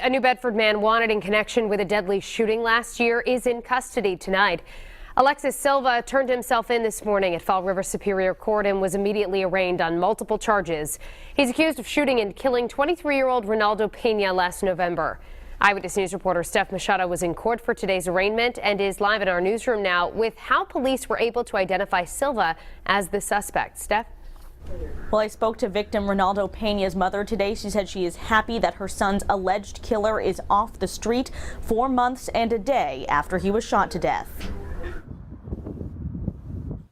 A New Bedford man wanted in connection with a deadly shooting last year is in custody tonight. Alexis Silva turned himself in this morning at Fall River Superior Court and was immediately arraigned on multiple charges. He's accused of shooting and killing 23-year-old Ronaldo Pena last November. Eyewitness News reporter Steph Machado was in court for today's arraignment and is live in our newsroom now with how police were able to identify Silva as the suspect. Steph? Well, I spoke to victim Ronaldo Pena's mother today. She said she is happy that her son's alleged killer is off the street 4 months and a day after he was shot to death.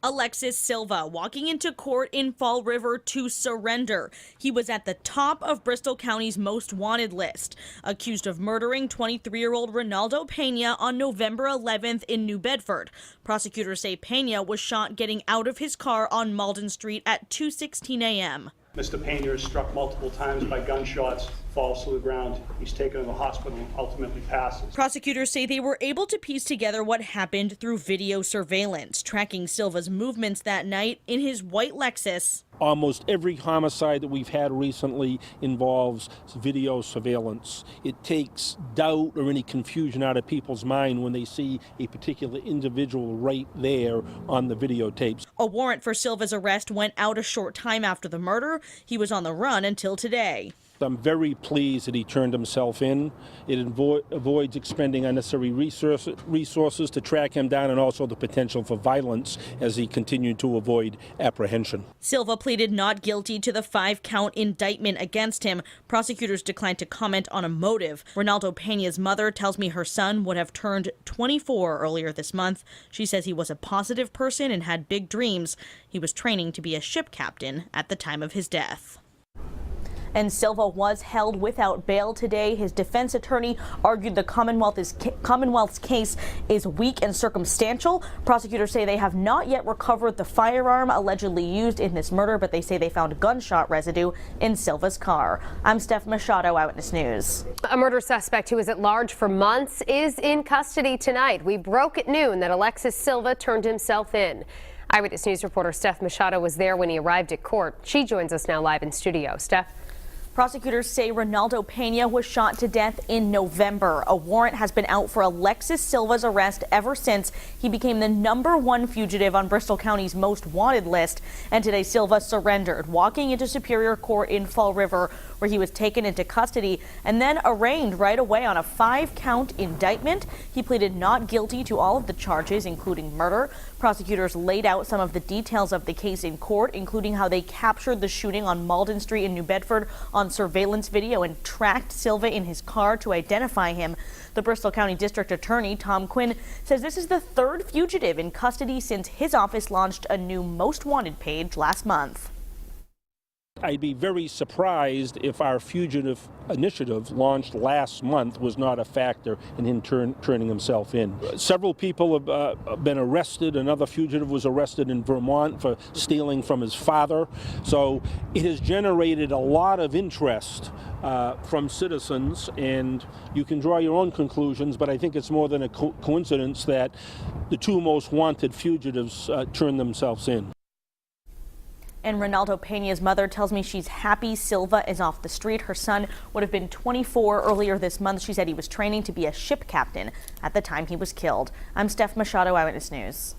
Alexis Silva walking into court in Fall River to surrender. He was at the top of Bristol County's most wanted list, accused of murdering 23-year-old Ronaldo Pena on November 11th in New Bedford. Prosecutors say Pena was shot getting out of his car on Malden Street at 2:16 a.m. Mr. Pena is struck multiple times by gunshots, falls to the ground. He's taken to the hospital and ultimately passes. Prosecutors say they were able to piece together what happened through video surveillance, tracking Silva's movements that night in his white Lexus. Almost every homicide that we've had recently involves video surveillance. It takes doubt or any confusion out of people's mind when they see a particular individual right there on the videotapes. A warrant for Silva's arrest went out a short time after the murder. He was on the run until today. I'm very pleased that he turned himself in. It avoids expending unnecessary resources to track him down and also the potential for violence as he continued to avoid apprehension. Silva pleaded not guilty to the 5-count indictment against him. Prosecutors declined to comment on a motive. Ronaldo Pena's mother tells me her son would have turned 24 earlier this month. She says he was a positive person and had big dreams. He was training to be a ship captain at the time of his death. And Silva was held without bail today. His defense attorney argued the Commonwealth's case is weak and circumstantial. Prosecutors say they have not yet recovered the firearm allegedly used in this murder, but they say they found gunshot residue in Silva's car. I'm Steph Machado, Eyewitness News. A murder suspect who was at large for months is in custody tonight. We broke at noon that Alexis Silva turned himself in. Eyewitness News reporter Steph Machado was there when he arrived at court. She joins us now live in studio. Steph? Prosecutors say Ronaldo Pena was shot to death in November. A warrant has been out for Alexis Silva's arrest ever since he became the #1 fugitive on Bristol County's most wanted list. And today Silva surrendered, walking into Superior Court in Fall River, where he was taken into custody and then arraigned right away on a 5-count indictment. He pleaded not guilty to all of the charges, including murder. Prosecutors laid out some of the details of the case in court, including how they captured the shooting on Malden Street in New Bedford on surveillance video and tracked Silva in his car to identify him. The Bristol County District Attorney, Tom Quinn, says this is the 3rd fugitive in custody since his office launched a new Most Wanted page last month. I'd be very surprised if our fugitive initiative launched last month was not a factor in him turning himself in. Several people have been arrested. Another fugitive was arrested in Vermont for stealing from his father. So it has generated a lot of interest from citizens, and you can draw your own conclusions, but I think it's more than a coincidence that the 2 most wanted fugitives turned themselves in. And Ronaldo Pena's mother tells me she's happy Silva is off the street. Her son would have been 24 earlier this month. She said he was training to be a ship captain at the time he was killed. I'm Steph Machado, Eyewitness News.